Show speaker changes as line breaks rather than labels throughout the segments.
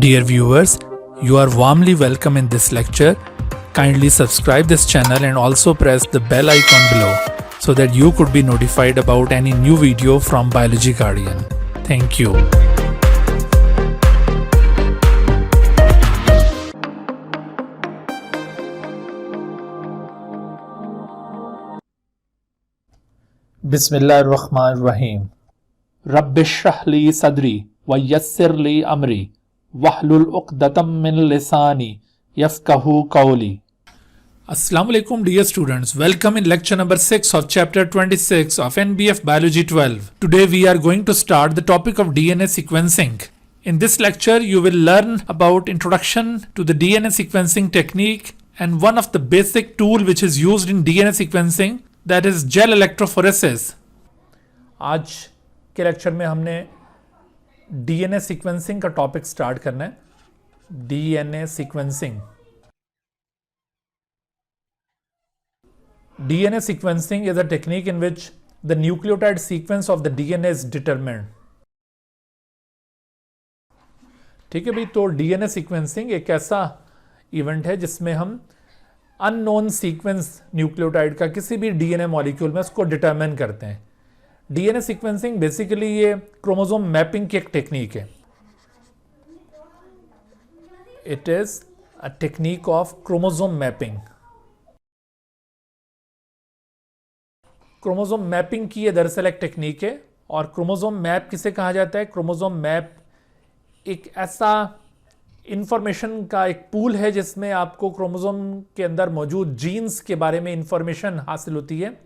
Dear viewers, you are warmly welcome in this lecture. Kindly subscribe this channel and also press the bell icon below so that you could be notified about any new video from Biology Guardian. Thank you.
बिस्मिल्लाहिर्रहमानिर्रहीम। रब्बिश्रह ली सदरी व यस्सिर ली अमरी वहलुल उक़दतम मिन लिसानी यफ़क़हू क़ौली।
Assalamu alaikum dear students, welcome in lecture number 6 of chapter 26 of NBF Biology 12. Today we are going to start the topic of DNA sequencing. In this lecture you will learn about introduction to the DNA sequencing technique and one of the basic tool which is used in DNA sequencing, that is gel electrophoresis.
आज के lecture में हमने DNA sequencing का topic start करना है। DNA sequencing. DNA sequencing is a technique in which the nucleotide sequence of the DNA is determined. ठीक है भाई, तो डीएनए सीक्वेंसिंग एक ऐसा इवेंट है जिसमें हम अननोन सीक्वेंस न्यूक्लियोटाइड का किसी भी डीएनए मॉलिक्यूल में उसको डिटरमिन करते हैं। डीएनए सीक्वेंसिंग बेसिकली ये क्रोमोसोम मैपिंग की एक टेक्निक है। It is a technique of chromosome mapping. Chromosome mapping की ये दरअसल एक टेक्निक है। और क्रोमोसोम मैप किसे कहा जाता है? क्रोमोसोम मैप एक ऐसा इंफॉर्मेशन का एक पूल है जिसमें आपको क्रोमोसोम के अंदर मौजूद जीन्स के बारे में इंफॉर्मेशन हासिल होती है।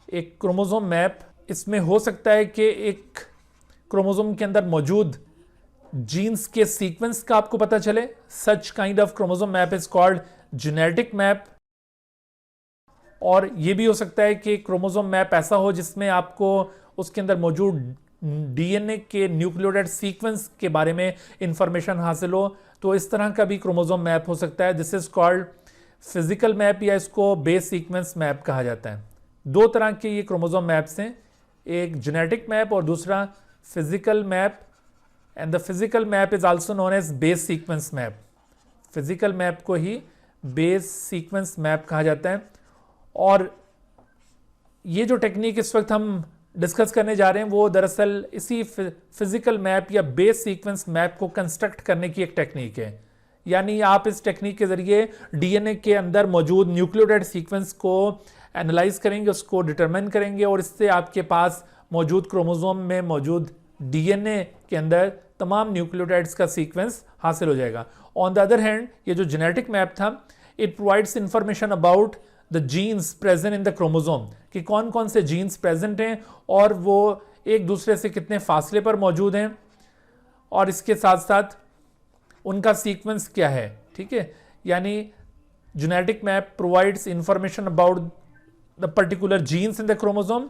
एक क्रोमोसोम मैप इसमें हो सकता है कि एक क्रोमोसोम के अंदर मौजूद जीन्स के सीक्वेंस का आपको पता चले। Such kind of chromosome map is called genetic map. और ये भी हो सकता है कि क्रोमोसोम मैप ऐसा हो जिसमें आपको उसके अंदर मौजूद डीएनए के न्यूक्लियोटाइड सीक्वेंस के बारे में इंफॉर्मेशन हासिल हो, तो इस तरह का भी क्रोमोसोम मैप हो सकता है। This is called physical map या इसको बेस सीक्वेंस मैप कहा जाता है। दो तरह के ये क्रोमोसोम मैप्स हैं, एक जेनेटिक मैप और दूसरा physical map. And the physical map is also known as base sequence map. Physical map को ही बेस सीक्वेंस मैप कहा जाता है। और ये जो टेक्निक इस वक्त हम डिस्कस करने जा रहे हैं वो दरअसल इसी फिजिकल मैप या बेस सीक्वेंस मैप को कंस्ट्रक्ट करने की एक टेक्निक है। यानी आप इस टेक्निक के जरिए डीएनए के अंदर मौजूद न्यूक्लियोटाइड सीक्वेंस को एनालाइज करेंगे, उसको डिटरमिन करेंगे और इससे आपके पास मौजूद क्रोमोसोम में मौजूद डीएनए के अंदर तमाम न्यूक्लियोटाइड्स का सीक्वेंस हासिल हो जाएगा। ऑन द अदर हैंड ये जो जेनेटिक मैप था, it provides information about the genes present in the chromosome, कि कौन कौन से जीन्स प्रेजेंट हैं और वो एक दूसरे से कितने फासले पर मौजूद हैं और इसके साथ साथ उनका सीक्वेंस क्या है। ठीक है, यानी genetic map provides information about the particular genes in the chromosome,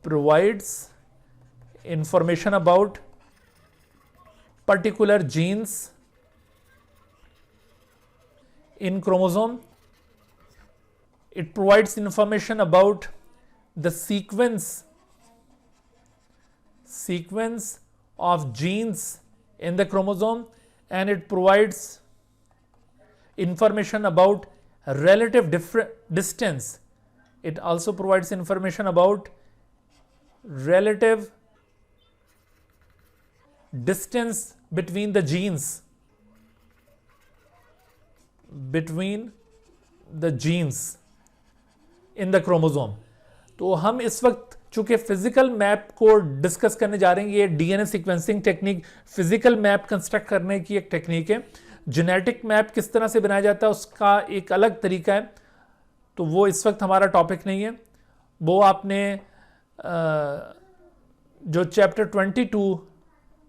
provides information about particular genes in chromosome. It provides information about the sequence of genes in the chromosome, and it provides information about relative distance. It also provides information about relative distance between the genes. In the chromosome. तो हम इस वक्त चूंकि physical map को discuss करने जा रहे हैं, ये DNA sequencing technique physical map construct करने की एक टेक्निक है। जेनेटिक मैप किस तरह से बनाया जाता है उसका एक अलग तरीका है, तो वो इस वक्त हमारा टॉपिक नहीं है। वो आपने जो चैप्टर 22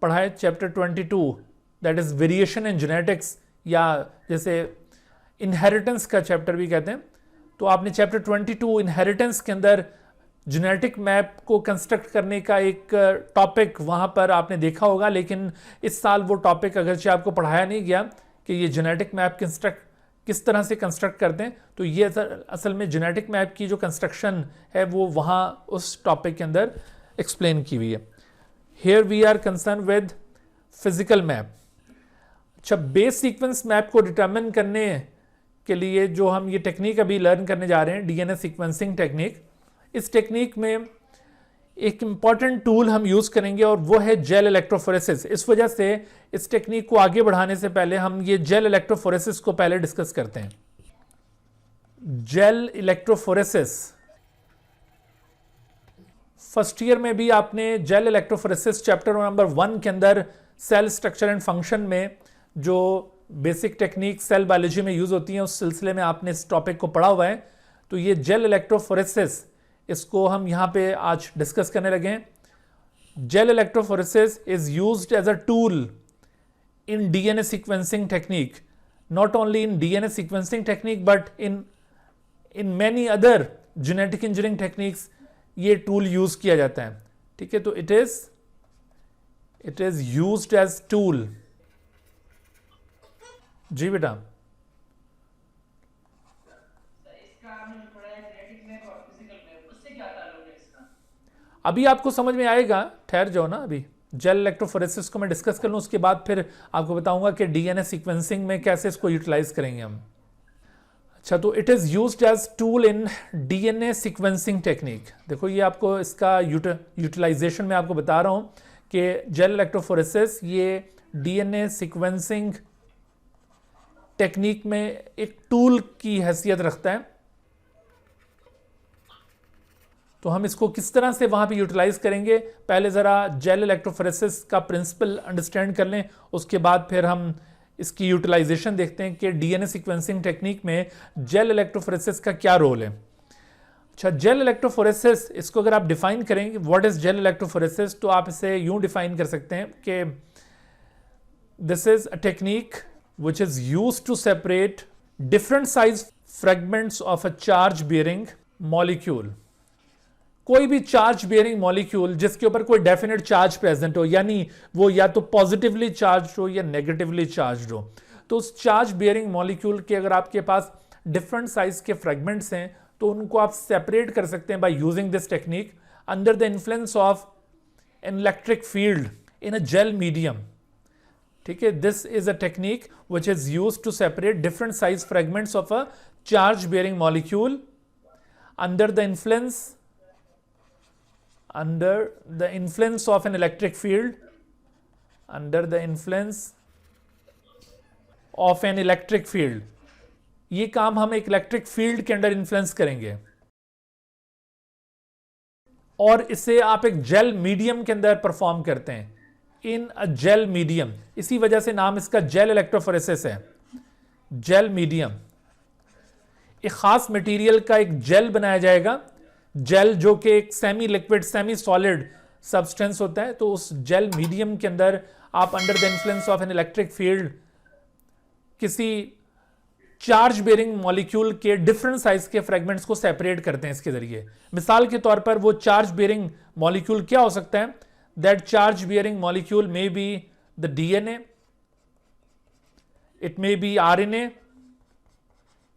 पढ़ा है, chapter 22 that is variation in genetics, या जैसे इनहेरिटेंस का चैप्टर भी कहते हैं, तो आपने चैप्टर 22 इनहेरिटेंस के अंदर जेनेटिक मैप को कंस्ट्रक्ट करने का एक टॉपिक वहाँ पर आपने देखा होगा। लेकिन इस साल वो टॉपिक अगरचे आपको पढ़ाया नहीं गया कि ये जेनेटिक मैप किस तरह से कंस्ट्रक्ट करते हैं, तो ये असल में जेनेटिक मैप की जो कंस्ट्रक्शन है वो वहाँ उस टॉपिक के अंदर एक्सप्लेन की हुई है। Here we are concern with physical map. अच्छा, बेस सीक्वेंस मैप को डिटरमिन करने के लिए जो हम ये टेक्निक अभी लर्न करने जा रहे हैं, डीएनए सीक्वेंसिंग टेक्निक, इस टेक्निक में एक इंपॉर्टेंट टूल हम यूज करेंगे और वो है जेल इलेक्ट्रोफोरेसिस। इस वजह से इस टेक्निक को आगे बढ़ाने से पहले हम ये जेल इलेक्ट्रोफोरेसिस को पहले डिस्कस करते हैं। जेल इलेक्ट्रोफोरेसिस, फर्स्ट ईयर में भी आपने जेल इलेक्ट्रोफोरेसिस चैप्टर नंबर 1 के अंदर सेल स्ट्रक्चर एंड फंक्शन में जो बेसिक टेक्निक सेल बायोलॉजी में यूज होती हैं उस सिलसिले में आपने इस टॉपिक को पढ़ा हुआ है। तो ये जेल इलेक्ट्रोफोरेसिस, इसको हम यहाँ पे आज डिस्कस करने लगे हैं। Gel electrophoresis is used as a tool in DNA sequencing technique, not only in DNA sequencing technique but in many other genetic engineering techniques ये टूल यूज किया जाता है। ठीक है, तो it is used as tool. जी बेटा, अभी आपको समझ में आएगा, ठहर जाओ ना, अभी जेल इलेक्ट्रोफोरेसिस को मैं डिस्कस कर लूं, उसके बाद फिर आपको बताऊंगा कि डीएनए सीक्वेंसिंग में कैसे इसको यूटिलाइज करेंगे हम। अच्छा, तो it is used as tool in DNA sequencing technique. देखो ये आपको इसका यूटिलाइजेशन में आपको बता रहा हूं कि जेल इलेक्ट्रोफोरेसिस ये डीएनए सीक्वेंसिंग टेक्निक में एक टूल की हैसियत रखता है। तो हम इसको किस तरह से वहां पे यूटिलाइज करेंगे, पहले जरा जेल इलेक्ट्रोफोरेसिस का प्रिंसिपल अंडरस्टैंड कर लें, उसके बाद फिर हम इसकी यूटिलाइजेशन देखते हैं कि डीएनए सीक्वेंसिंग टेक्निक में जेल इलेक्ट्रोफोरेसिस का क्या रोल है। अच्छा, जेल इलेक्ट्रोफोरेसिस, इसको अगर आप डिफाइन करेंगे व्हाट इज जेल इलेक्ट्रोफोरेसिस, तो आप इसे यूं डिफाइन कर सकते हैं कि this is a technique which is used to separate different size fragments of a charge bearing molecule। कोई भी चार्ज बेयरिंग मॉलिक्यूल जिसके ऊपर कोई डेफिनेट चार्ज प्रेजेंट हो, यानी वो या तो पॉजिटिवली चार्ज हो या नेगेटिवली चार्ज हो, तो उस चार्ज बेयरिंग मॉलिक्यूल के अगर आपके पास डिफरेंट साइज के फ्रेगमेंट्स हैं तो उनको आप सेपरेट कर सकते हैं by using this technique under the influence of an electric field in a gel medium. ठीक है, this is a technique which is used to separate different size fragments of a charge bearing molecule under the influence of an electric field, under the influence of an electric field। ये काम हम एक electric field के under influence करेंगे और इसे आप एक जेल मीडियम के अंदर परफॉर्म करते हैं, इन अ जेल मीडियम। इसी वजह से नाम इसका जेल इलेक्ट्रोफोरेसिस है, जेल मीडियम। एक खास मटेरियल का एक जेल बनाया जाएगा, जेल जो कि एक semi liquid semi solid substance होता है। तो उस जेल मीडियम के अंदर आप under the influence of an electric field किसी चार्ज बेयरिंग मॉलिक्यूल के डिफरेंट साइज के फ्रेगमेंट्स को सेपरेट करते हैं इसके जरिए। मिसाल के तौर पर वो चार्ज बेयरिंग मॉलिक्यूल क्या हो सकता है? That charge bearing molecule may be the DNA, it may be RNA,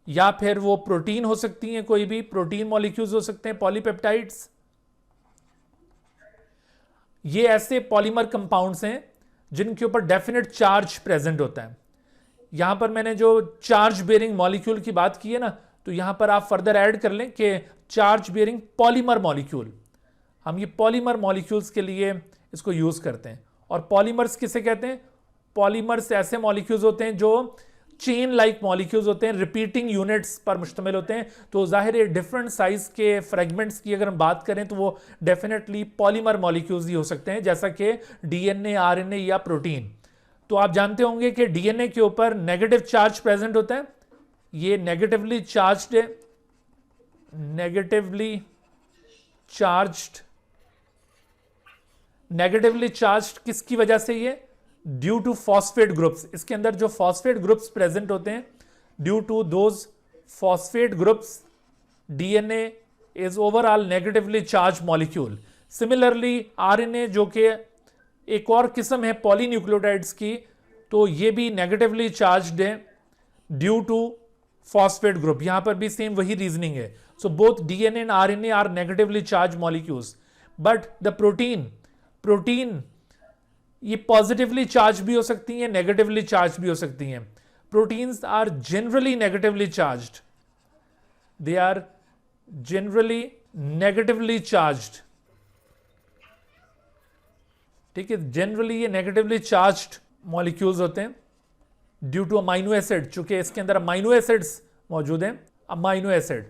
या फिर वो प्रोटीन हो सकती हैं, कोई भी प्रोटीन मॉलिक्यूल्स हो सकते हैं, पॉलीपेप्टाइड्स। ये ऐसे पॉलीमर कंपाउंड्स हैं जिनके ऊपर डेफिनेट चार्ज प्रेजेंट होता है। यहां पर मैंने जो चार्ज बेयरिंग मॉलिक्यूल की बात की है ना, तो यहां पर आप फर्दर ऐड कर लें कि चार्ज बेयरिंग पॉलीमर मॉलिक्यूल। हम ये पॉलीमर मॉलिक्यूल्स के लिए इसको यूज करते हैं। और पॉलीमर्स किसे कहते हैं? पॉलीमर्स ऐसे मॉलिक्यूल्स होते हैं जो चेन लाइक मॉलिक्यूल्स होते हैं, रिपीटिंग यूनिट्स पर मुश्तमिल होते हैं। तो जाहिर है डिफरेंट साइज के फ्रेगमेंट्स की अगर हम बात करें तो वो डेफिनेटली पॉलीमर मॉलिक्यूल्स ही हो सकते हैं, जैसा कि डीएनए, आरएनए या प्रोटीन। तो आप जानते होंगे कि डीएनए के ऊपर नेगेटिव चार्ज प्रेजेंट होता है, ये नेगेटिवली चार्ज्ड है, नेगेटिवली चार्ज्ड किसकी वजह से? ये ड्यू टू फॉस्फेट ग्रुप्स। इसके अंदर जो फॉस्फेट ग्रुप्स प्रेजेंट होते हैं, due to those phosphate groups DNA is overall negatively charge molecule. Similarly RNA जो कि एक और किस्म है पॉलीन्यूक्लियोटाइड्स की, तो ये भी नेगेटिवली चार्ज्ड है ड्यू टू फॉस्फेट ग्रुप। यहां पर भी सेम वही रीजनिंग है। So both DNA and RNA are negatively charge molecules, but the protein ये पॉजिटिवली चार्ज भी हो सकती हैं, नेगेटिवली चार्ज भी हो सकती हैं। Proteins are generally negatively charged, they are generally negatively charged. ठीक है, जनरली ये नेगेटिवली चार्ज्ड मॉलिक्यूल्स होते हैं ड्यू टू अमाइनो एसिड, चूंकि इसके अंदर अमाइनो एसिड्स मौजूद हैं। अमाइनो एसिड,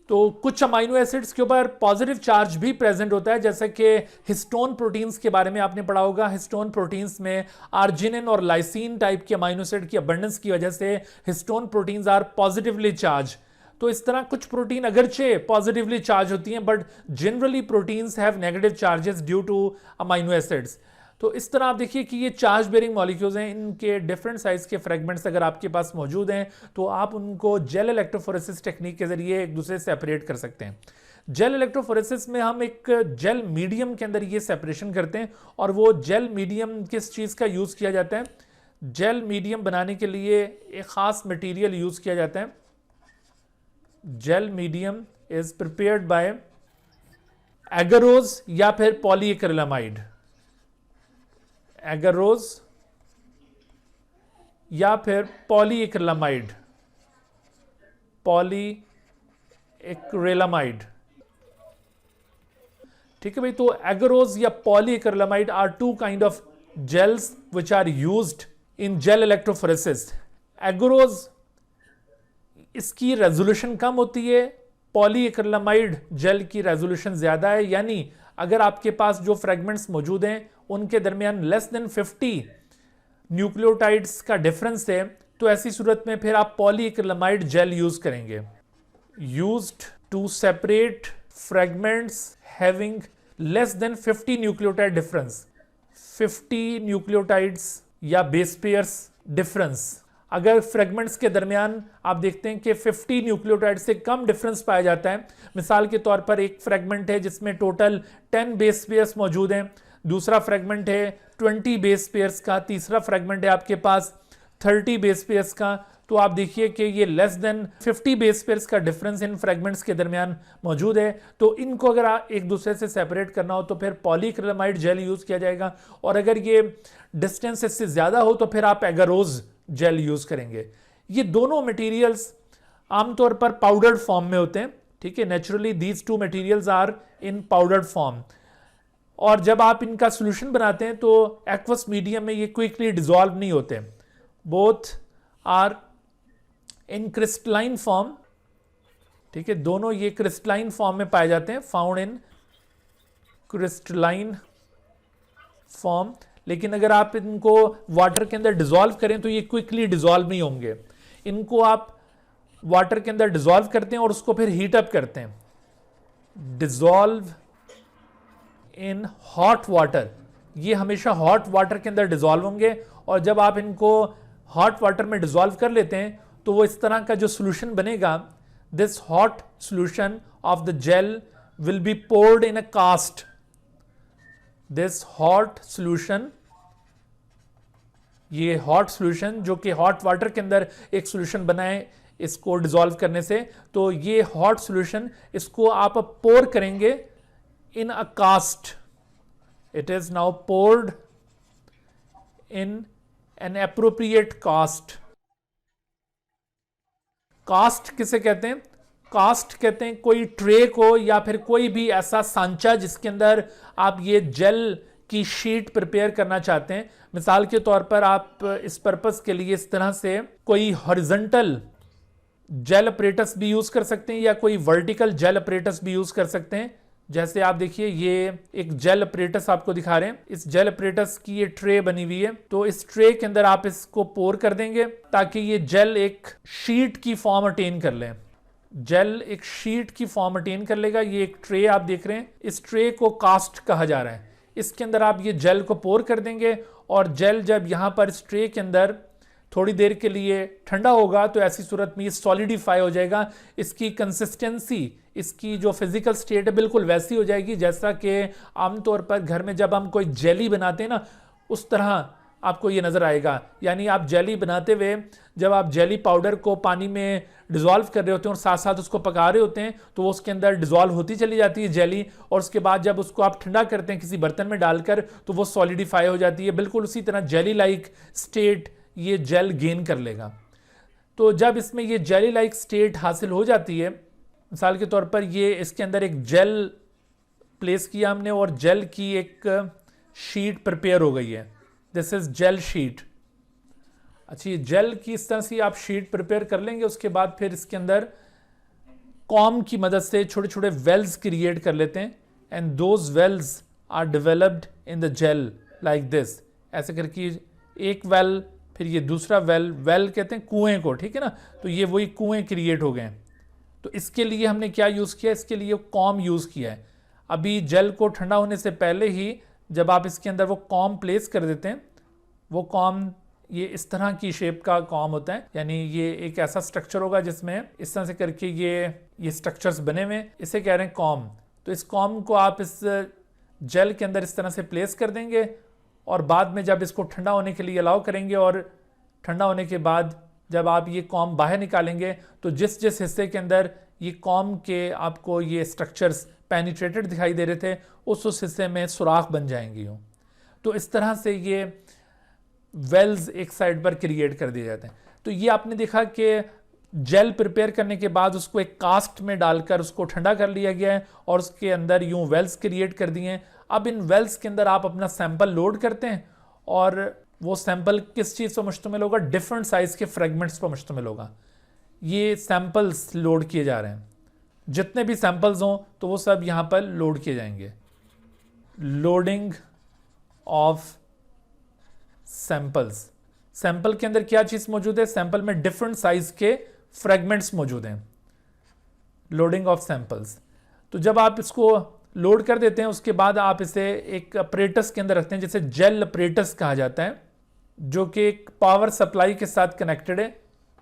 तो कुछ अमाइनो एसिड्स के ऊपर पॉजिटिव चार्ज भी प्रेजेंट होता है, जैसे कि हिस्टोन प्रोटीन्स के बारे में आपने पढ़ा होगा। हिस्टोन प्रोटीन्स में आर्जिनिन और लाइसिन टाइप के अमाइनो एसिड की अबंडेंस की वजह से histone proteins are positively charge. तो इस तरह कुछ प्रोटीन अगरचे पॉजिटिवली चार्ज होती हैं, but generally proteins have negative charges due two amino acids. तो इस तरह आप देखिए कि ये चार्ज बेरिंग मॉलिक्यूल्स हैं, इनके डिफरेंट साइज के फ्रेगमेंट्स अगर आपके पास मौजूद हैं तो आप उनको जेल इलेक्ट्रोफोरेसिस टेक्निक के जरिए एक दूसरे से सेपरेट कर सकते हैं। जेल इलेक्ट्रोफोरेसिस में हम एक जेल मीडियम के अंदर ये सेपरेशन करते हैं, और वो जेल मीडियम किस चीज़ का यूज़ किया जाता है? जेल मीडियम बनाने के लिए एक ख़ास मटीरियल यूज़ किया जाता है। Gel medium is prepared by agarose या फिर पॉलीएक्रिलामाइड। एगरोज या फिर पॉलीएक्रिलामाइड, पॉलीएक्रिलामाइड। ठीक है भाई, तो एगरोज या polyacrylamide are two kind of gels which are used in gel electrophoresis. Agarose इसकी रेजोल्यूशन कम होती है, पॉलीएक्रिलामाइड जेल की रेजोल्यूशन ज्यादा है, यानी अगर आपके पास जो फ्रेगमेंट्स मौजूद हैं उनके दरमियान लेस देन 50 न्यूक्लियोटाइड्स का डिफरेंस है, तो ऐसी सूरत में फिर आप पॉलीएक्रिलामाइड जेल यूज करेंगे। Used to separate fragments having less than 50 nucleotide difference. 50 nucleotides या बेस पेयर्स डिफरेंस, अगर फ्रेगमेंट्स के दरमियान आप देखते हैं कि 50 न्यूक्लियोटाइड से कम डिफरेंस पाया जाता है, मिसाल के तौर पर एक फ्रेगमेंट है जिसमें टोटल 10 बेस पेयर्स मौजूद हैं, दूसरा फ्रेगमेंट है 20 बेस पेयर्स का, तीसरा फ्रेगमेंट है आपके पास 30 बेस पेयर्स का, तो आप देखिए कि ये लेस देन 50 बेस पेयर्स का डिफरेंस इन फ्रेगमेंट्स के दरमियान मौजूद है। तो इनको अगर आप एक दूसरे से सेपरेट करना हो तो फिर पॉलीएक्रिलामाइड जेल यूज किया जाएगा, और अगर ये डिस्टेंस इससे ज्यादा हो तो फिर आप एगरोज जेल यूज करेंगे। ये दोनों मटेरियल्स आमतौर पर पाउडर्ड फॉर्म में होते हैं। ठीक है, naturally these two materials are in powdered form, और जब आप इनका सोल्यूशन बनाते हैं तो एक्वस मीडियम में ये क्विकली डिसॉल्व नहीं होते। Both are in crystalline form. ठीक है, दोनों ये क्रिस्टलाइन फॉर्म में पाए जाते हैं, फाउंड इन क्रिस्टलाइन फॉर्म। लेकिन अगर आप इनको वाटर के अंदर डिसॉल्व करें तो ये क्विकली डिसॉल्व नहीं होंगे। इनको आप वाटर के अंदर डिसॉल्व करते हैं और उसको फिर हीट अप करते हैं। डिसॉल्व इन हॉट वाटर, ये हमेशा हॉट वाटर के अंदर डिसॉल्व होंगे, और जब आप इनको हॉट वाटर में डिसॉल्व कर लेते हैं तो वो इस तरह का जो सोल्यूशन बनेगा, this hot solution of the gel will be poured in a cast. This hot solution, ये हॉट सोल्यूशन जो कि हॉट वाटर के अंदर एक सोल्यूशन बनाए इसको डिसॉल्व करने से, तो ये हॉट सोल्यूशन इसको आप पोर करेंगे in a cast. It is now poured in an appropriate cast. Cast किसे कहते हैं? कास्ट कहते हैं कोई ट्रे को या फिर कोई भी ऐसा सांचा जिसके अंदर आप ये जेल की शीट प्रिपेयर करना चाहते हैं। मिसाल के तौर पर आप इस पर्पस के लिए इस तरह से कोई हॉरिजॉन्टल जेल अपरेटस भी यूज कर सकते हैं या कोई वर्टिकल जेल अपरेटस भी यूज कर सकते हैं। जैसे आप देखिए ये एक जेल अपरेटस आपको दिखा रहे हैं, इस जेल अपरेटस की ये ट्रे बनी हुई है, तो इस ट्रे के अंदर आप इसको पोर कर देंगे ताकि ये जेल एक शीट की फॉर्म अटेन कर ले। जेल एक शीट की फॉर्म अटेन कर लेगा। ये एक ट्रे आप देख रहे हैं, इस ट्रे को कास्ट कहा जा रहा है। इसके अंदर आप ये जेल को पोर कर देंगे, और जेल जब यहां पर इस ट्रे के अंदर थोड़ी देर के लिए ठंडा होगा तो ऐसी सूरत में ये सॉलिडिफाई हो जाएगा। इसकी कंसिस्टेंसी, इसकी जो फिजिकल स्टेट है बिल्कुल वैसी हो जाएगी जैसा कि आमतौर पर घर में जब हम कोई जेली बनाते हैं ना, उस तरह आपको ये नज़र आएगा। यानी आप जेली बनाते हुए जब आप जेली पाउडर को पानी में डिज़ोल्व कर रहे होते हैं और साथ साथ उसको पका रहे होते हैं तो वो उसके अंदर डिज़ोल्व होती चली जाती है जेली, और उसके बाद जब उसको आप ठंडा करते हैं किसी बर्तन में डालकर तो वो सॉलिडिफाई हो जाती है। बिल्कुल उसी तरह जेली लाइक स्टेट ये जेल गेन कर लेगा। तो जब इसमें ये जेली लाइक स्टेट हासिल हो जाती है, मिसाल के तौर पर ये इसके अंदर एक जेल प्लेस किया हमने और जेल की एक शीट प्रिपेयर हो गई है, दिस इज जेल शीट। अच्छा, ये जेल की इस तरह से आप शीट प्रिपेयर कर लेंगे। उसके बाद फिर इसके अंदर कॉम की मदद से छोटे छोटे वेल्स क्रिएट कर लेते हैं, and those wells are developed in the gel like this. ऐसे करके एक वेल, फिर ये दूसरा वेल, वेल कहते हैं कुएं को, ठीक है ना, तो ये वही कुएं क्रिएट हो गए। तो इसके लिए हमने क्या यूज़ किया, इसके लिए कॉम यूज़ किया है। अभी जेल को ठंडा होने से पहले ही जब आप इसके अंदर वो कॉम प्लेस कर देते हैं, वो कॉम ये इस तरह की शेप का कॉम होता है, यानी ये एक ऐसा स्ट्रक्चर होगा जिसमें इस तरह से करके ये स्ट्रक्चर्स बने हुए हैं, इसे कह रहे हैं कॉम। तो इस कॉम को आप इस जेल के अंदर इस तरह से प्लेस कर देंगे और बाद में जब इसको ठंडा होने के लिए अलाउ करेंगे और ठंडा होने के बाद जब आप ये कॉम बाहर निकालेंगे तो जिस जिस हिस्से के अंदर ये कॉम के आपको ये स्ट्रक्चर्स पेनिट्रेटेड दिखाई दे रहे थे उस हिस्से में सुराख बन जाएंगी यूँ। तो इस तरह से ये वेल्स एक साइड पर क्रिएट कर दिए जाते हैं। तो ये आपने देखा कि जेल प्रिपेयर करने के बाद उसको एक कास्ट में डालकर उसको ठंडा कर लिया गया है और उसके अंदर यूं वेल्स क्रिएट कर दिए हैं। अब इन वेल्स के अंदर आप अपना सैंपल लोड करते हैं और वो सैंपल किस चीज़ पर मुश्तमिल होगा, डिफरेंट साइज़ के फ्रेगमेंट्स पर मुश्तमिल होगा। ये सैंपल्स लोड किए जा रहे हैं, जितने भी सैंपल्स हों तो वो सब यहाँ पर लोड किए जाएंगे। लोडिंग ऑफ सैंपल्स, सैंपल के अंदर क्या चीज़ मौजूद है, सैंपल में डिफरेंट साइज के फ्रेगमेंट्स मौजूद हैं। लोडिंग ऑफ सैंपल्स, तो जब आप इसको लोड कर देते हैं उसके बाद आप इसे एक अपरेटस के अंदर रखते हैं जिसे जेल अपरेटस कहा जाता है, जो कि एक पावर सप्लाई के साथ कनेक्टेड है।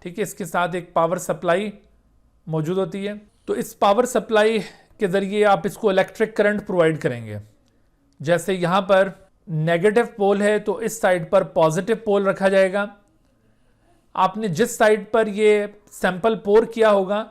ठीक है, इसके साथ एक पावर सप्लाई मौजूद होती है। तो इस पावर सप्लाई के ज़रिए आप इसको इलेक्ट्रिक करंट प्रोवाइड करेंगे। जैसे यहाँ पर नेगेटिव पोल है तो इस साइड पर पॉजिटिव पोल रखा जाएगा। आपने जिस साइड पर ये सैंपल पोर किया होगा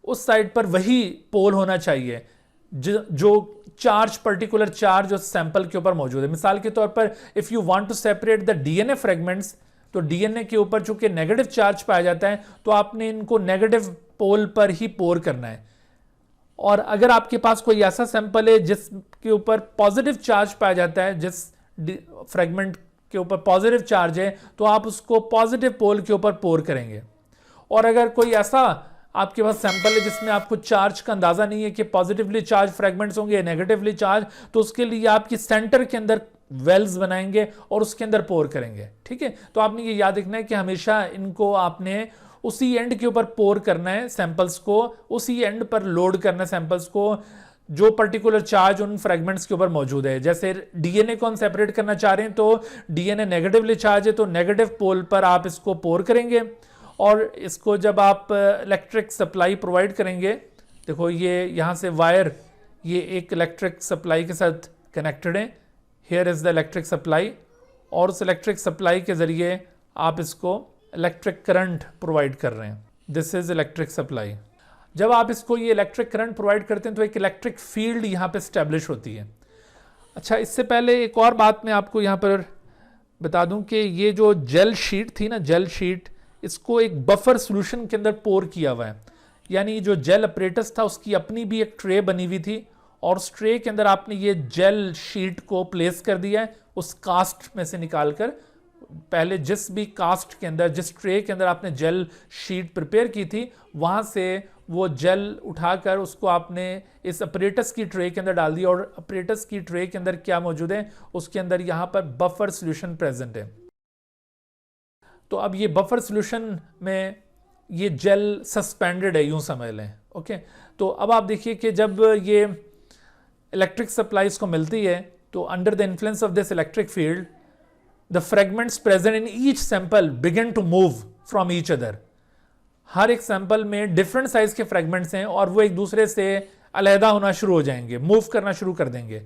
उस साइड पर वही पोल होना चाहिए जो चार्ज, पर्टिकुलर चार्ज जो सैंपल के ऊपर मौजूद है। मिसाल के तौर पर if you want to separate the DNA fragments, तो डीएनए के ऊपर चूंकि नेगेटिव चार्ज पाया जाता है तो आपने इनको नेगेटिव पोल पर ही पोर करना है। और अगर आपके पास कोई ऐसा सैंपल है जिसके ऊपर पॉजिटिव चार्ज पाया जाता है, जिस फ्रेगमेंट के ऊपर पॉजिटिव चार्ज है, तो आप उसको पॉजिटिव पोल के ऊपर पोर करेंगे। और अगर कोई ऐसा आपके पास सैंपल है जिसमें आपको चार्ज का अंदाजा नहीं है कि पॉजिटिवली चार्ज फ्रेगमेंट्स होंगे या नेगेटिवली चार्ज, तो उसके लिए आपकी सेंटर के अंदर वेल्स बनाएंगे और उसके अंदर पोर करेंगे। ठीक है, तो आपने ये याद रखना है कि हमेशा इनको आपने उसी एंड के ऊपर पोर करना है, सैंपल्स को उसी एंड पर लोड करना है, सैंपल्स को जो पर्टिकुलर चार्ज उन फ्रेगमेंट्स के ऊपर मौजूद है। जैसे डीएनए को हम सेपरेट करना चाह रहे हैं तो डीएनए नेगेटिवली चार्ज है तो नेगेटिव पोल पर आप इसको पोर करेंगे और इसको जब आप इलेक्ट्रिक सप्लाई प्रोवाइड करेंगे, देखो ये यहाँ से वायर ये एक इलेक्ट्रिक सप्लाई के साथ कनेक्टेड है, here is the electric supply, और उस इलेक्ट्रिक सप्लाई के ज़रिए आप इसको इलेक्ट्रिक करंट प्रोवाइड कर रहे हैं। This is electric supply. जब आप इसको ये इलेक्ट्रिक करंट प्रोवाइड करते हैं तो एक इलेक्ट्रिक फील्ड यहाँ पे स्टैब्लिश होती है। अच्छा, इससे पहले एक और बात मैं आपको यहाँ पर बता दूं कि ये जो जेल शीट थी ना, जेल शीट, इसको एक बफर सॉल्यूशन के अंदर पोर किया हुआ है। यानी जो जेल अपरेटस था उसकी अपनी भी एक ट्रे बनी हुई थी और उस ट्रे के अंदर आपने ये जेल शीट को प्लेस कर दिया है उस कास्ट में से निकालकर। पहले जिस भी कास्ट के अंदर, जिस ट्रे के अंदर आपने जेल शीट प्रिपेयर की थी, वहाँ से वो जेल उठाकर उसको आपने इस अपरेटस की ट्रे के अंदर डाल दिया और अपरेटस की ट्रे के अंदर क्या मौजूद है, उसके अंदर यहाँ पर बफर सॉल्यूशन प्रेजेंट है। तो अब ये बफर सॉल्यूशन में ये जेल सस्पेंडेड है, यूं समझ लें। ओके, तो अब आप देखिए कि जब ये इलेक्ट्रिक सप्लाईज को मिलती है तो under the influence of this electric field the fragments present in each sample begin to move from each other. हर एक सैंपल में डिफरेंट साइज के फ्रेगमेंट्स हैं और वो एक दूसरे से अलहदा होना शुरू हो जाएंगे, मूव करना शुरू कर देंगे।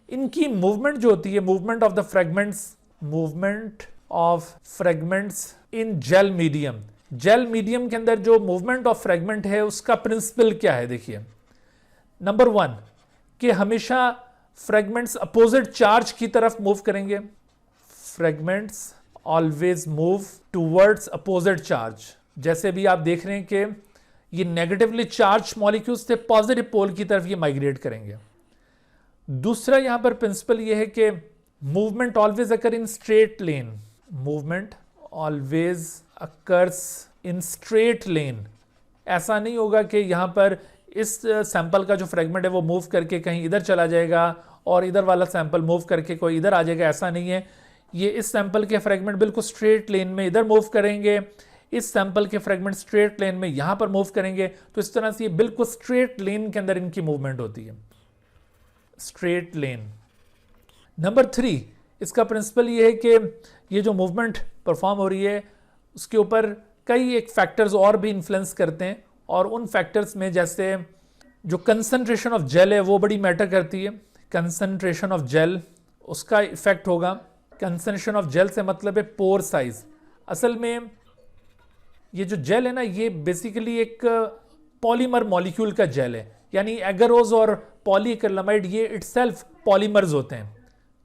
इनकी मूवमेंट जो होती है, movement of the fragments movement of fragments in gel medium. Gel medium के अंदर जो मूवमेंट ऑफ फ्रेगमेंट है उसका प्रिंसिपल क्या है? देखिए, नंबर 1 कि हमेशा फ्रेगमेंट्स अपोजिट चार्ज की तरफ मूव करेंगे। Fragments always move towards opposite charge. जैसे भी आप देख रहे हैं कि ये नेगेटिवली चार्ज मॉलिक्यूल्स थे, पॉजिटिव पोल की तरफ ये माइग्रेट करेंगे। दूसरा यहां पर प्रिंसिपल ये है कि movement always occur in straight lane. Movement always occurs in straight lane. ऐसा नहीं होगा कि यहां पर इस सैंपल का जो फ्रेगमेंट है वो मूव करके कहीं इधर चला जाएगा और इधर वाला सैंपल मूव करके कोई इधर आ जाएगा, ऐसा नहीं है। ये इस सैंपल के फ्रेगमेंट बिल्कुल स्ट्रेट लेन में इधर मूव करेंगे, इस सैंपल के फ्रेगमेंट स्ट्रेट लेन में यहां पर मूव करेंगे। तो इस तरह से ये बिल्कुल स्ट्रेट लेन के अंदर इनकी मूवमेंट होती है, स्ट्रेट लेन। नंबर 3 इसका प्रिंसिपल ये है कि ये जो मूवमेंट परफॉर्म हो रही है उसके ऊपर कई एक फैक्टर्स और भी इन्फ्लुएंस करते हैं, और उन फैक्टर्स में जैसे जो कंसंट्रेशन ऑफ जेल है वो बड़ी मैटर करती है। कंसंट्रेशन ऑफ जेल, उसका इफेक्ट होगा। कंसंट्रेशन ऑफ जेल से मतलब है पोर साइज। असल में ये जो जेल है ना, ये बेसिकली एक पॉलीमर मॉलिक्यूल का जेल है, यानी एगरोज और पॉलीएक्रिलामाइड ये इटसेल्फ पॉलीमर्स होते हैं,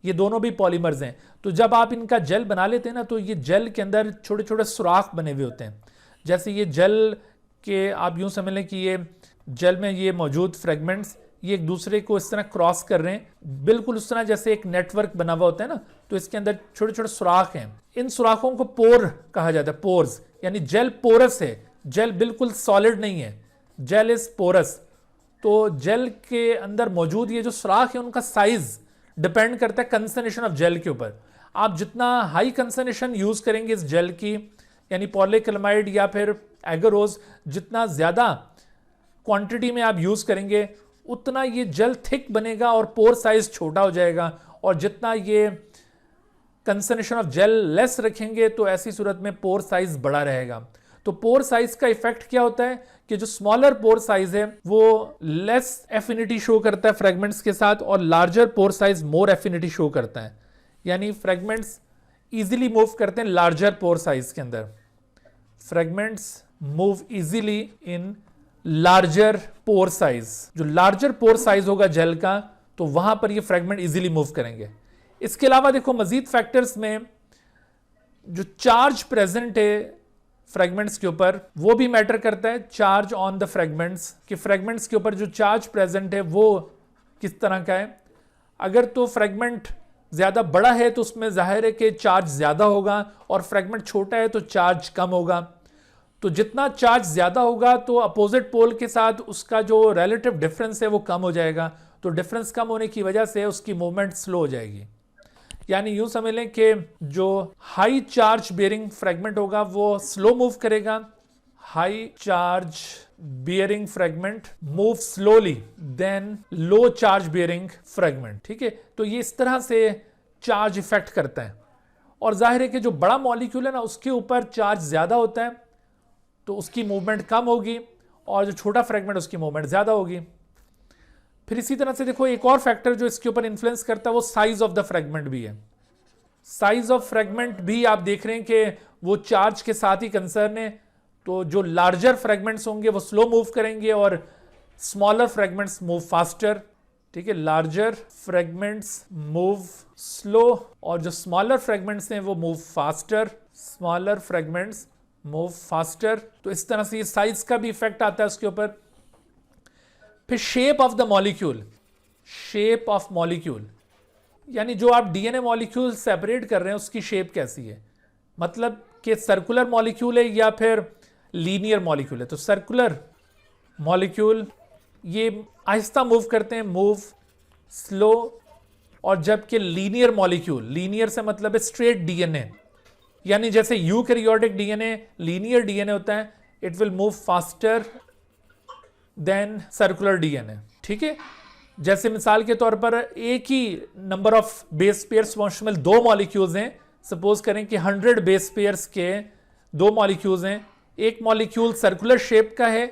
ये दोनों भी पॉलीमर्स हैं। तो जब आप इनका जेल बना लेते हैं ना, तो ये जेल के अंदर छोटे छोटे सुराख बने हुए होते हैं। जैसे ये जेल के आप यूं समझ लें कि ये जेल में ये मौजूद फ्रेगमेंट्स ये एक दूसरे को इस तरह क्रॉस कर रहे हैं, बिल्कुल उस तरह जैसे एक नेटवर्क बना हुआ होता है ना, तो इसके अंदर छोटे छोटे सुराख हैं। इन सुराखों को पोर कहा जाता है, पोर्स, यानी जेल पोरस है, जेल बिल्कुल सॉलिड नहीं है, जेल इज पोरस। तो जेल के अंदर मौजूद ये जो सुराख है उनका साइज डिपेंड करता है कंसंट्रेशन ऑफ जेल के ऊपर। आप जितना हाई कंसंट्रेशन यूज करेंगे इस जेल की, यानी पॉलीक्रिलामाइड या फिर एगरोज, जितना ज्यादा क्वांटिटी में आप यूज करेंगे उतना ये जेल थिक बनेगा और पोर साइज छोटा हो जाएगा। और जितना ये कंसंट्रेशन ऑफ जेल लेस रखेंगे तो ऐसी सूरत में पोर साइज बड़ा रहेगा। तो पोर साइज का इफेक्ट क्या होता है कि जो स्मॉलर पोर साइज है वो लेस एफिनिटी शो करता है फ्रेगमेंट्स के साथ, और लार्जर पोर साइज मोर एफिनिटी शो करता है, यानी फ्रेगमेंट्स इजीली मूव करते हैं लार्जर पोर साइज के अंदर। Fragments move easily in larger pore size. जो लार्जर पोर साइज होगा जेल का, तो वहां पर ये फ्रेगमेंट इजीली मूव करेंगे। इसके अलावा देखो मजीद फैक्टर्स में जो चार्ज प्रेजेंट है फ्रेगमेंट्स के ऊपर वो भी मैटर करता है। चार्ज ऑन द फ्रेगमेंट्स, कि फ्रेगमेंट्स के ऊपर जो चार्ज प्रेजेंट है वो किस तरह का है। अगर तो फ्रेगमेंट ज्यादा बड़ा है तो उसमें जाहिर है कि चार्ज ज्यादा होगा, और फ्रेगमेंट छोटा है तो चार्ज कम होगा। तो जितना चार्ज ज्यादा होगा तो अपोजिट पोल के साथ उसका जो रिलेटिव डिफरेंस है वो कम हो जाएगा। तो डिफरेंस कम होने की वजह से उसकी मूवमेंट स्लो हो जाएगी। यानी यूं समझ लें कि जो हाई चार्ज बियरिंग फ्रेगमेंट होगा वो स्लो मूव करेगा, high charge bearing fragment move slowly then low charge bearing fragment. ठीक है, तो ये इस तरह से चार्ज इफेक्ट करता है। और जाहिर है कि जो बड़ा मॉलिक्यूल है ना उसके ऊपर चार्ज ज्यादा होता है तो उसकी मूवमेंट कम होगी, और जो छोटा फ्रेगमेंट उसकी मूवमेंट ज्यादा होगी। फिर इसी तरह से देखो एक और फैक्टर जो इसके ऊपर इन्फ्लुएंस करता है वो साइज ऑफ द फ्रेगमेंट भी है। साइज ऑफ फ्रेगमेंट भी आप देख रहे हैं कि वो चार्ज के साथ ही कंसर्न है। तो जो लार्जर फ्रेगमेंट्स होंगे वो स्लो मूव करेंगे और स्मॉलर फ्रेगमेंट्स मूव फास्टर। ठीक है, लार्जर फ्रेगमेंट्स मूव स्लो और जो स्मॉलर फ्रेगमेंट्स हैं वो move faster. Smaller fragments move faster. तो इस तरह से ये साइज का भी इफेक्ट आता है उसके ऊपर। फिर shape of the molecule, shape of molecule, यानी जो आप डीएनए मॉलिक्यूल सेपरेट कर रहे हैं उसकी शेप कैसी है, मतलब कि सर्कुलर मॉलिक्यूल है या फिर लीनियर मॉलिक्यूल है। तो सर्कुलर मॉलिक्यूल ये आहिस्ता मूव करते हैं, मूव स्लो, और जबकि लीनियर मॉलिक्यूल, लीनियर से मतलब है स्ट्रेट डीएनए, यानी जैसे यूकैरियोटिक डीएनए लीनियर डीएनए होता है, it will move faster than circular DNA. ठीक है, जैसे मिसाल के तौर पर एक ही नंबर ऑफ बेस पेयर्स शामिल दो मॉलिक्यूल्स हैं, सपोज करें कि 100 बेस पेयर्स के दो मॉलिक्यूल्स हैं, एक मॉलिक्यूल सर्कुलर शेप का है,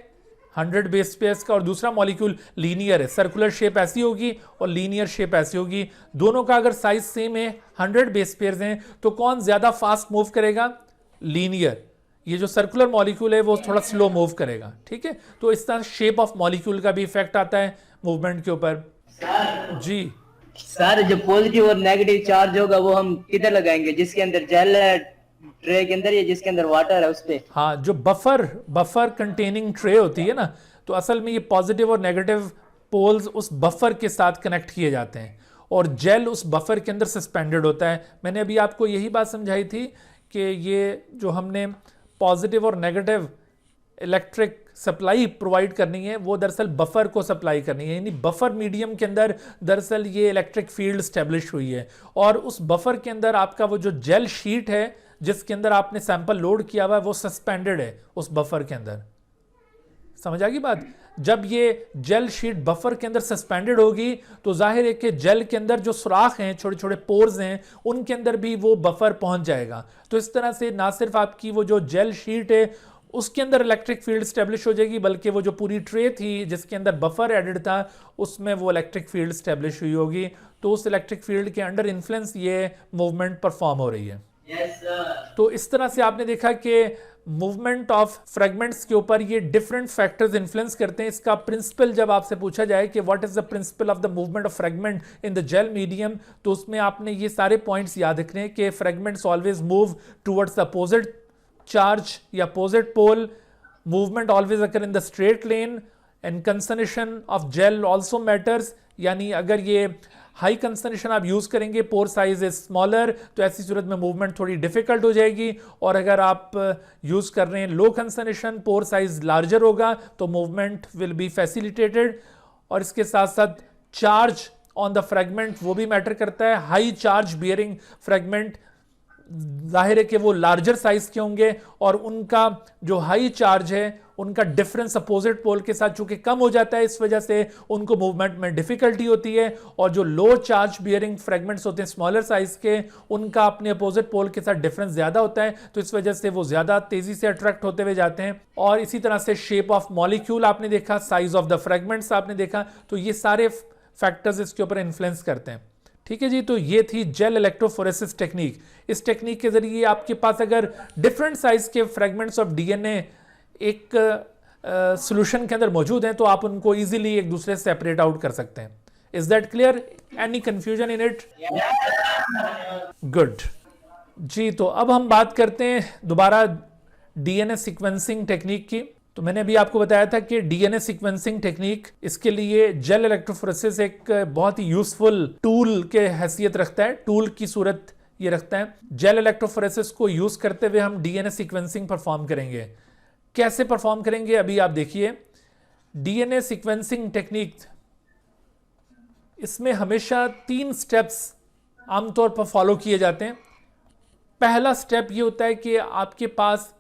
100 बेस पेयर्स का, और दूसरा मॉलिक्यूल लीनियर है, सर्कुलर शेप ऐसी होगी और लीनियर शेप ऐसी होगी। दोनों का अगर साइज सेम है, 100 बेस पेयर्स हैं, तो कौन ज्यादा फास्ट मूव करेगा? लीनियर। ये जो सर्कुलर मॉलिक्यूल है वो थोड़ा स्लो मूव करेगा, ठीक है। तो इस तरह शेप ऑफ मॉलिक्यूल का भी इफेक्ट आता है मूवमेंट के ऊपर। जी
सर, जो पॉजिटिव और नेगेटिव चार्ज होगा वो हम किधर लगाएंगे? जिसके अंदर जेल है ट्रे के अंदर, या जिसके अंदर वाटर है उस पे?
हाँ, जो बफर कंटेनिंग ट्रे होती है ना, तो असल में ये पॉजिटिव और नेगेटिव पोल्स उस बफर के साथ कनेक्ट किए जाते हैं और जेल उस बफर के अंदर सस्पेंडेड होता है। मैंने अभी आपको यही बात समझाई थी कि ये जो हमने पॉजिटिव और नेगेटिव इलेक्ट्रिक सप्लाई प्रोवाइड करनी है वो दरअसल बफर को सप्लाई करनी है, यानी बफर मीडियम के अंदर दरअसल ये इलेक्ट्रिक फील्ड स्टैब्लिश हुई है और उस बफर के अंदर आपका वो जो जेल शीट है जिसके अंदर आपने सैंपल लोड किया हुआ है वो सस्पेंडेड है उस बफर के अंदर। समझ आ गई बात? जब ये जेल शीट बफर के अंदर सस्पेंडेड होगी तो जाहिर है कि जेल के अंदर जो सुराख हैं, छोटे छोटे पोर्स हैं, उनके अंदर भी वो बफर पहुंच जाएगा। तो इस तरह से ना सिर्फ आपकी वो जो जेल शीट है उसके अंदर इलेक्ट्रिक फील्ड स्टैब्लिश हो जाएगी, बल्कि वो जो पूरी ट्रे थी जिसके अंदर बफर एडेड था उसमें वो इलेक्ट्रिक फील्ड स्टैब्लिश हुई होगी। तो उस इलेक्ट्रिक फील्ड के अंडर इन्फ्लुएंस ये मूवमेंट परफॉर्म हो रही है। तो इस तरह से आपने देखा कि मूवमेंट ऑफ फ्रेगमेंट्स के ऊपर ये डिफरेंट फैक्टर्स इन्फ्लुएंस करते हैं। इसका प्रिंसिपल जब आपसे पूछा जाए कि what is the principle of the movement of fragment in the gel medium, तो उसमें आपने ये सारे पॉइंट्स याद रखने हैं कि fragments always move towards the opposite charge या opposite pole, movement always occur in the straight lane, and concentration of gel also matters. यानी अगर ये हाई कंसर्नेशन आप यूज करेंगे, पोर साइज इज स्मॉलर, तो ऐसी सूरत में मूवमेंट थोड़ी डिफिकल्ट हो जाएगी, और अगर आप यूज कर रहे हैं लो कंसर्नेशन, पोर साइज लार्जर होगा, तो मूवमेंट विल बी फैसिलिटेटेड। और इसके साथ साथ चार्ज ऑन द फ्रेगमेंट वो भी मैटर करता है। हाई चार्ज बियरिंग फ्रेगमेंट जाहिर है कि वो लार्जर साइज के होंगे और उनका जो हाई चार्ज है उनका डिफरेंस अपोजिट पोल के साथ चूंकि कम हो जाता है, इस वजह से उनको मूवमेंट में डिफिकल्टी होती है। और जो लो चार्ज बियरिंग फ्रेगमेंट्स होते हैं स्मॉलर साइज के, उनका अपने अपोजिट पोल के साथ डिफरेंस ज्यादा होता है, तो इस वजह से वो ज्यादा तेजी से अट्रैक्ट होते हुए जाते हैं। और इसी तरह से शेप ऑफ मॉलिक्यूल आपने देखा, साइज ऑफ द फ्रेगमेंट्स आपने देखा, तो ये सारे फैक्टर्स इसके ऊपर इन्फ्लुएंस करते हैं। ठीक है जी, तो ये थी जेल इलेक्ट्रोफोरेसिस टेक्निक। इस टेक्निक के जरिए आपके पास अगर डिफरेंट साइज के फ्रेगमेंट्स ऑफ डीएनए एक सॉल्यूशन के अंदर मौजूद हैं तो आप उनको इजीली एक दूसरे से सेपरेट आउट कर सकते हैं। Is that clear? Any confusion in it? Good जी, तो अब हम बात करते हैं दोबारा डीएनए सीक्वेंसिंग टेक्निक की। तो मैंने अभी आपको बताया था कि डीएनए सीक्वेंसिंग टेक्निक, इसके लिए जेल इलेक्ट्रोफोरेसिस एक बहुत ही यूजफुल टूल के हैसियत रखता है, टूल की सूरत ये रखता है। जेल इलेक्ट्रोफोरेसिस को यूज करते हुए हम डीएनए सीक्वेंसिंग परफॉर्म करेंगे। कैसे परफॉर्म करेंगे अभी आप देखिए। डीएनए सीक्वेंसिंग टेक्निक, इसमें हमेशा 3 स्टेप्स आमतौर पर फॉलो किए जाते हैं। पहला स्टेप ये होता है कि आपके पास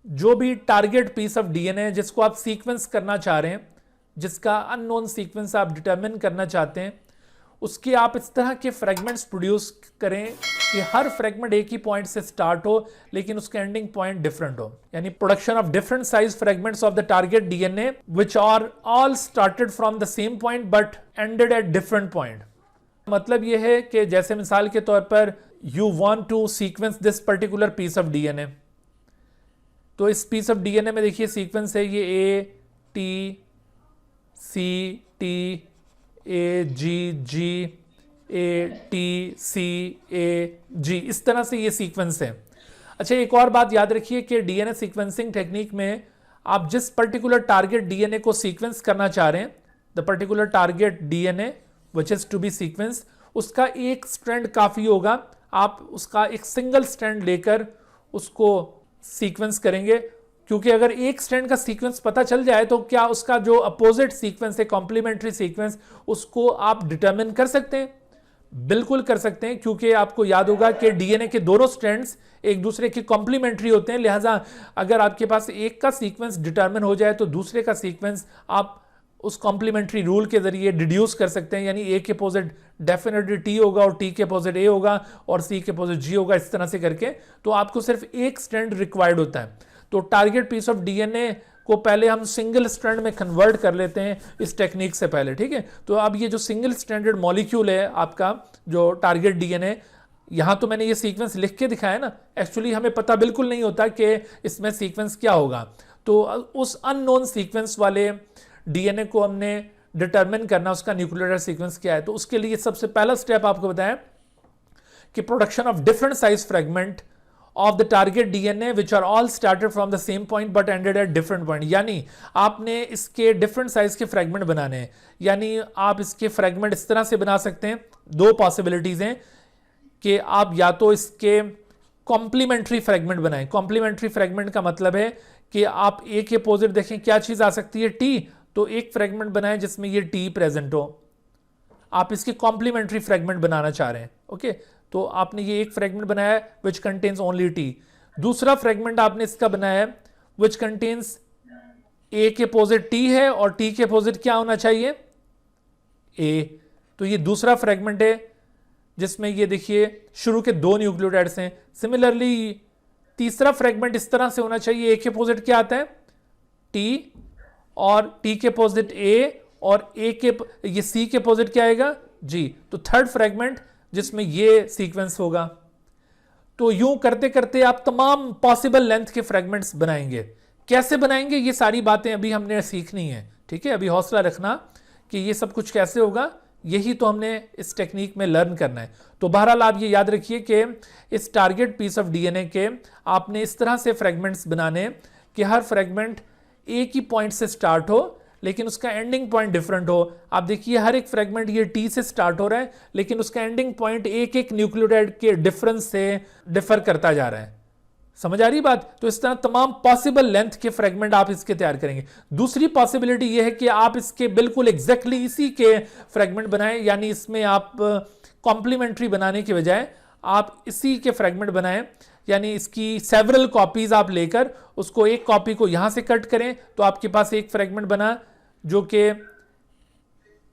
जो भी टारगेट पीस ऑफ डीएनए जिसको आप सीक्वेंस करना चाह रहे हैं, जिसका अननोन सीक्वेंस आप डिटरमिन करना चाहते हैं, उसके आप इस तरह के फ्रेगमेंट्स प्रोड्यूस करें कि हर फ्रेगमेंट एक ही पॉइंट से स्टार्ट हो लेकिन उसका एंडिंग पॉइंट डिफरेंट हो। यानी production of different size fragments of the target DNA which are all started from the same point but ended at different point. मतलब यह है कि जैसे मिसाल के तौर पर you want to sequence this particular piece of DNA, तो इस पीस ऑफ डीएनए में देखिए सीक्वेंस है ये A T C T A G G A T C A G, इस तरह से ये सीक्वेंस है। अच्छा, एक और बात याद रखिए कि डीएनए सीक्वेंसिंग टेक्निक में आप जिस पर्टिकुलर टारगेट डीएनए को सीक्वेंस करना चाह रहे हैं, the particular target DNA which is to be sequence, उसका एक स्ट्रैंड काफी होगा। आप उसका एक सिंगल स्ट्रैंड लेकर उसको सीक्वेंस करेंगे, क्योंकि अगर एक स्ट्रैंड का सीक्वेंस पता चल जाए तो क्या उसका जो अपोजिट सीक्वेंस है, कॉम्प्लीमेंट्री सीक्वेंस, उसको आप डिटरमिन कर सकते हैं? बिल्कुल कर सकते हैं, क्योंकि आपको याद होगा कि डीएनए के दोनों स्ट्रैंड्स एक दूसरे के कॉम्प्लीमेंट्री होते हैं। लिहाजा अगर आपके पास एक का सीक्वेंस डिटरमिन हो जाए तो दूसरे का सीक्वेंस आप उस कॉम्प्लीमेंट्री रूल के जरिए डिड्यूस कर सकते हैं। यानी ए के अपोजिट डेफिनेटली टी होगा और टी के अपोजिट ए होगा और सी के अपोजिट जी होगा, इस तरह से करके। तो आपको सिर्फ एक स्ट्रैंड रिक्वायर्ड होता है। तो टारगेट पीस ऑफ डीएनए को पहले हम सिंगल स्ट्रैंड में कन्वर्ट कर लेते हैं इस टेक्निक से पहले, ठीक है। तो अब ये जो सिंगल स्ट्रैंडेड मॉलिक्यूल है आपका जो टारगेट डीएनए, यहां तो मैंने ये सीक्वेंस लिख के दिखाया ना, एक्चुअली हमें पता बिल्कुल नहीं होता कि इसमें सीक्वेंस क्या होगा। तो उस अननोन सीक्वेंस वाले डीएनए को हमने डिटरमिन करना, उसका न्यूक्लियोटाइड सीक्वेंस क्या है। तो उसके लिए सबसे पहला स्टेप आपको बताया कि production of different size fragment of the target DNA which are all started from the same point but ended at different point। यानी आपने इसके डिफरेंट साइज के फ्रेगमेंट बनाने हैं, यानी आप इसके फ्रेगमेंट इस तरह से बना सकते हैं। दो पॉसिबिलिटीज हैं कि आप या तो इसके कॉम्प्लीमेंट्री फ्रेगमेंट बनाएं। कॉम्प्लीमेंट्री फ्रेगमेंट का मतलब है कि आप ए के अपोजिट देखें क्या चीज आ सकती है, टी, तो एक फ्रेगमेंट बनाएं जिसमें ये टी प्रेजेंट हो। आप इसके कॉम्प्लीमेंट्री फ्रेगमेंट बनाना चाह रहे हैं, ओके। तो आपने ये एक फ्रेगमेंट बनाया है विच कंटेन्स ओनली टी। दूसरा फ्रेगमेंट आपने इसका बनाया है विच कंटेन्स ए के अपोजिट टी है और टी के अपोजिट क्या होना चाहिए, ए। तो ये दूसरा फ्रेगमेंट है जिसमें ये देखिए शुरू के दो न्यूक्लियोटाइड्स हैं। सिमिलरली तीसरा फ्रेगमेंट इस तरह से होना चाहिए, ए के अपोजिट क्या आता है, टी, और टी के अपोजिट ए, और ए के ये सी के अपोजिट क्या आएगा, जी। तो थर्ड फ्रेगमेंट जिसमें ये सीक्वेंस होगा। तो यूं करते करते आप तमाम पॉसिबल लेंथ के फ्रेगमेंट्स बनाएंगे। कैसे बनाएंगे ये सारी बातें अभी हमने सीखनी है, ठीक है। अभी हौसला रखना कि ये सब कुछ कैसे होगा, यही तो हमने इस टेक्निक में लर्न करना है। तो बहरहाल आप ये याद रखिए कि इस टारगेट पीस ऑफ डीएनए के आपने इस तरह से फ्रेगमेंट्स बनाने कि हर फ्रेगमेंट एक ही पॉइंट से स्टार्ट हो लेकिन उसका एंडिंग पॉइंट डिफरेंट हो। आप देखिए हर एक फ्रेगमेंट ये टी से स्टार्ट हो रहा है लेकिन उसका एंडिंग पॉइंट एक एक न्यूक्लियोटाइड के डिफरेंस से डिफर करता जा रहा है। समझ आ रही बात। तो इस तरह तमाम पॉसिबल लेंथ के फ्रेगमेंट आप इसके तैयार करेंगे। दूसरी पॉसिबिलिटी यह है कि आप इसके बिल्कुल एग्जैक्टली इसी के फ्रेगमेंट बनाएं, यानी इसमें आप कॉम्प्लीमेंट्री बनाने के बजाय आप इसी के फ्रेगमेंट बनाएं, यानी इसकी सेवरल कॉपीज आप लेकर उसको एक कॉपी को यहां से कट करें तो आपके पास एक फ्रेगमेंट बना जो कि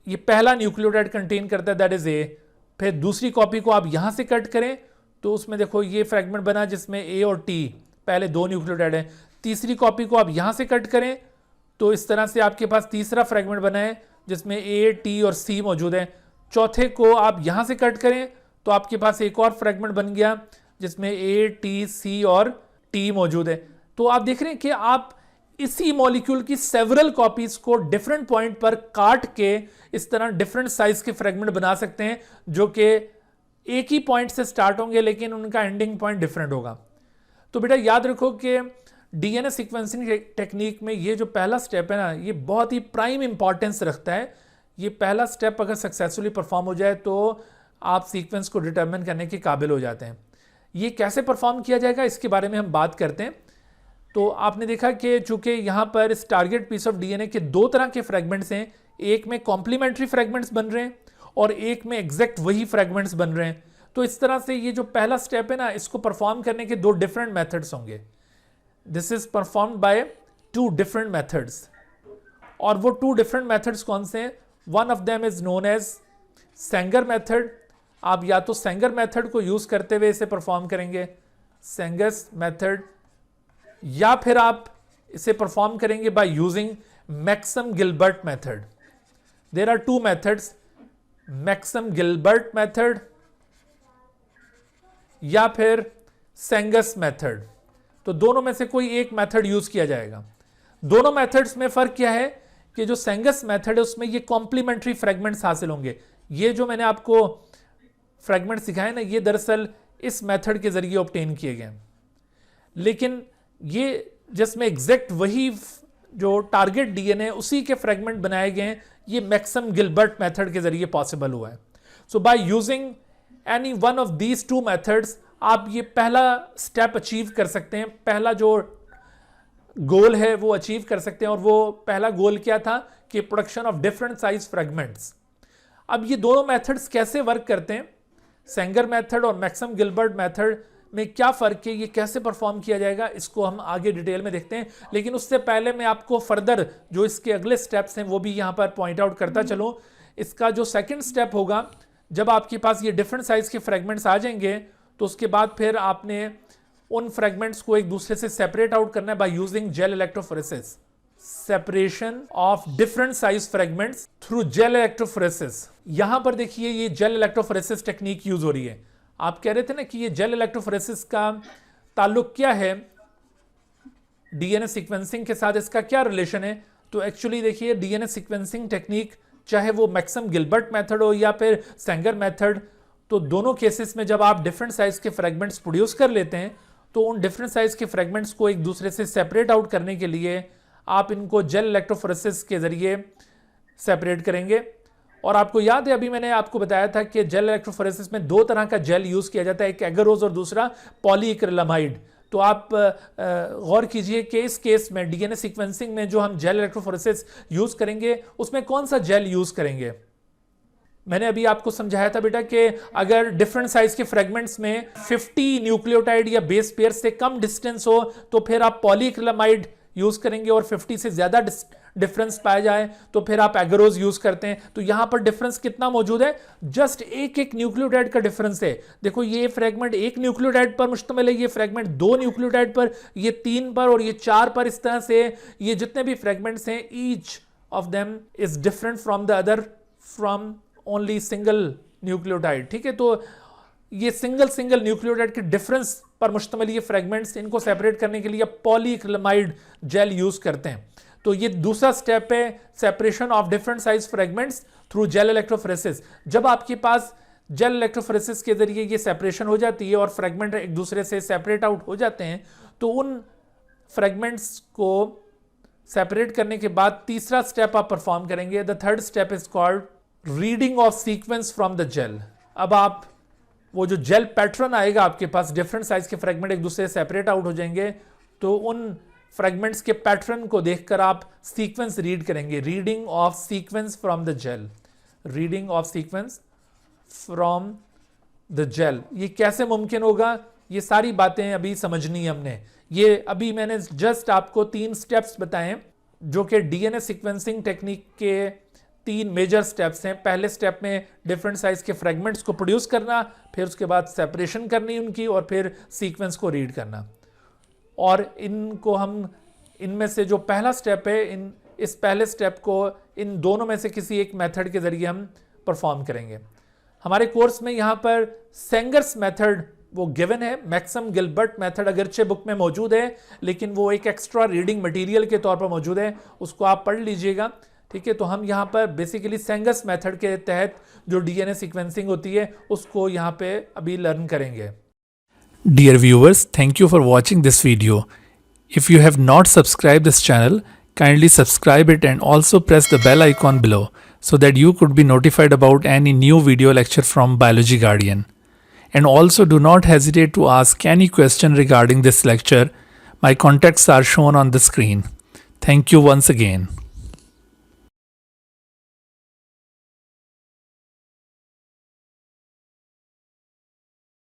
ये पहला न्यूक्लियोटाइड कंटेन करता है, दैट इज ए। फिर दूसरी कॉपी को आप यहां से कट करें तो उसमें देखो ये फ्रेगमेंट बना जिसमें ए और टी पहले दो न्यूक्लियोटाइड है। तीसरी कॉपी को आप यहां से कट करें तो इस तरह से आपके पास तीसरा फ्रेगमेंट बना है जिसमें ए, टी और सी मौजूद है। चौथे को आप यहां से कट करें तो आपके पास एक और फ्रेगमेंट बन गया जिसमें ए, टी, सी और टी मौजूद है। तो आप देख रहे हैं कि आप इसी मॉलिक्यूल की सेवरल कॉपीज को डिफरेंट पॉइंट पर काट के इस तरह डिफरेंट साइज के फ्रेगमेंट बना सकते हैं जो कि एक ही पॉइंट से स्टार्ट होंगे लेकिन उनका एंडिंग पॉइंट डिफरेंट होगा। तो बेटा याद रखो कि डीएनए सीक्वेंसिंग टेक्निक में ये जो पहला स्टेप है ना, ये बहुत ही प्राइम इंपॉर्टेंस रखता है। ये पहला स्टेप अगर सक्सेसफुली परफॉर्म हो जाए तो आप सीक्वेंस को डिटरमिन करने के काबिल हो जाते हैं। ये कैसे परफॉर्म किया जाएगा इसके बारे में हम बात करते हैं। तो आपने देखा कि चूंकि यहां पर इस टारगेट पीस ऑफ डीएनए के दो तरह के फ्रेगमेंट्स हैं, एक में कॉम्प्लीमेंट्री फ्रेगमेंट्स बन रहे हैं और एक में एग्जैक्ट वही फ्रेगमेंट्स बन रहे हैं। तो इस तरह से ये जो पहला स्टेप है ना, इसको परफॉर्म करने के दो डिफरेंट मेथड्स होंगे। This is performed by two different methods, और वो टू डिफरेंट मेथड्स कौन से हैं? One of them is known as Sanger method. आप या तो सेंगर मेथड को यूज करते हुए इसे परफॉर्म करेंगे, सेंगर्स मेथड, या फिर आप इसे परफॉर्म करेंगे by using Maxam Gilbert method. There are two methods, Maxam Gilbert method या फिर सेंगस मेथड। तो दोनों में से कोई एक मेथड यूज किया जाएगा। दोनों मेथड्स में फर्क क्या है कि जो सेंगस मेथड है उसमें ये कॉम्प्लीमेंट्री फ्रेगमेंट्स हासिल होंगे। ये जो मैंने आपको फ्रेगमेंट सिखाए ना, ये दरअसल इस मेथड के जरिए ऑब्टेन किए गए, लेकिन ये जिसमें एग्जैक्ट वही जो टारगेट डीएनए उसी के फ्रेगमेंट बनाए गए हैं, ये मैक्सम गिलबर्ट मेथड के जरिए पॉसिबल हुआ है। So by using any one of these two methods आप ये पहला स्टेप अचीव कर सकते हैं, पहला जो गोल है वो अचीव कर सकते हैं। और वो पहला गोल क्या था कि production of different size fragments. अब ये दोनों मेथड्स कैसे वर्क करते हैं, सेंगर मेथड और मैक्सम गिलबर्ट मेथड में क्या फर्क है, ये कैसे परफॉर्म किया जाएगा, इसको हम आगे डिटेल में देखते हैं। लेकिन उससे पहले मैं आपको फर्दर जो इसके अगले स्टेप्स हैं वो भी यहां पर पॉइंट आउट करता चलूं। इसका जो सेकंड स्टेप होगा, जब आपके पास ये डिफरेंट साइज के फ्रेगमेंट्स आ जाएंगे तो उसके बाद फिर आपने उन फ्रेगमेंट्स को एक दूसरे से सेपरेट आउट करना है by using gel electrophoresis. Separation of different size fragments through gel electrophoresis. यहां पर देखिए ये जेल इलेक्ट्रोफोरेसिस टेक्निक यूज हो रही है। आप कह रहे थे ना कि ये जेल इलेक्ट्रोफोरेसिस का ताल्लुक क्या है डीएनए सीक्वेंसिंग के साथ, इसका क्या रिलेशन है? तो एक्चुअली देखिए डीएनए सीक्वेंसिंग टेक्निक, चाहे वो मैक्सम गिलबर्ट मेथड हो या फिर सेंगर मेथड, तो दोनों केसेस में जब आप डिफरेंट साइज के फ्रेगमेंट्स प्रोड्यूस कर लेते हैं तो उन डिफरेंट साइज के फ्रेगमेंट्स को एक दूसरे से सेपरेट आउट करने के लिए आप इनको जेल इलेक्ट्रोफोरेसिस के जरिए सेपरेट करेंगे। और आपको याद है अभी मैंने आपको बताया था कि जेल इलेक्ट्रोफोरेसिस में दो तरह का जेल यूज किया जाता है, एक एगरोज और दूसरा पॉलीक्रिलामाइड। तो आप गौर कीजिए कि इस केस में डीएनए सीक्वेंसिंग में जो हम जेल इलेक्ट्रोफोरेसिस यूज करेंगे उसमें कौन सा जेल यूज करेंगे? मैंने अभी आपको समझाया था बेटा कि अगर डिफरेंट साइज के फ्रेगमेंट्स में 50 न्यूक्लियोटाइड या बेस पेयर से कम डिस्टेंस हो तो फिर आप पॉलीक्रिलामाइड यूज करेंगे, और 50 से ज्यादा डिफरेंस पाया जाए तो फिर आप एगरोज यूज करते हैं। तो यहां पर डिफरेंस कितना मौजूद है? जस्ट एक न्यूक्लियोटाइड का डिफरेंस है। देखो ये फ्रेगमेंट एक न्यूक्लियोटाइड पर मुश्तमिल है, ये फ्रेगमेंट दो न्यूक्लियोटाइड पर, ये 3 पर और ये 4 पर। इस तरह से ये जितने भी फ्रेगमेंट्स हैं each of them is different from the other from only single nucleotide. ठीक है, तो ये सिंगल न्यूक्लियोटाइड के डिफरेंस पर मुश्तमिल ये फ्रेगमेंट्स, इनको सेपरेट करने के लिए पॉलीक्रिलामाइड जेल यूज करते हैं। तो ये दूसरा स्टेप है separation of different size fragments through gel electrophoresis. जब आपके पास जेल इलेक्ट्रोफोरेसिस के जरिए ये सेपरेशन हो जाती है और फ्रेगमेंट एक दूसरे से सेपरेट आउट हो जाते हैं, तो उन फ्रेगमेंट्स को सेपरेट करने के बाद तीसरा स्टेप आप परफॉर्म करेंगे। The third step is called reading of sequence from the gel. अब आप वो जो जेल पैटर्न आएगा आपके पास, डिफरेंट साइज के फ्रेगमेंट एक दूसरे से सेपरेट आउट हो जाएंगे, तो उन फ्रेगमेंट्स के पैटर्न को देखकर आप सीक्वेंस रीड करेंगे। Reading of sequence from the gel, reading of sequence from the gel. ये कैसे मुमकिन होगा? ये सारी बातें अभी समझनी है हमने। ये अभी मैंने जस्ट आपको 3 स्टेप्स बताए जो कि डीएनए सीक्वेंसिंग टेक्निक के 3 मेजर स्टेप्स हैं। पहले स्टेप में डिफरेंट साइज के फ्रेगमेंट्स को प्रोड्यूस करना, फिर उसके बाद सेपरेशन करनी उनकी, और फिर सीक्वेंस को रीड करना। और इनको हम इनमें से जो पहला स्टेप है, इस पहले स्टेप को इन दोनों में से किसी एक मेथड के जरिए हम परफॉर्म करेंगे। हमारे कोर्स में यहाँ पर सेंगर्स मेथड वो गिवन है, मैक्सम गिलबर्ट मेथड अगरचे बुक में मौजूद है लेकिन वो एक एक्स्ट्रा रीडिंग मटेरियल के तौर पर मौजूद है, उसको आप पढ़ लीजिएगा। ठीक है, तो हम यहाँ पर बेसिकली सेंगर्स मेथड के तहत जो डीएनए सीक्वेंसिंग होती है उसको यहाँ पे अभी लर्न करेंगे।
Dear viewers, thank you for watching this video. If you have not subscribed this channel, kindly subscribe it and also press the bell icon below so that you could be notified about any new video lecture from Biology Guardian. And also do not hesitate to ask any question regarding this lecture. My contacts are shown on the screen. Thank you once again.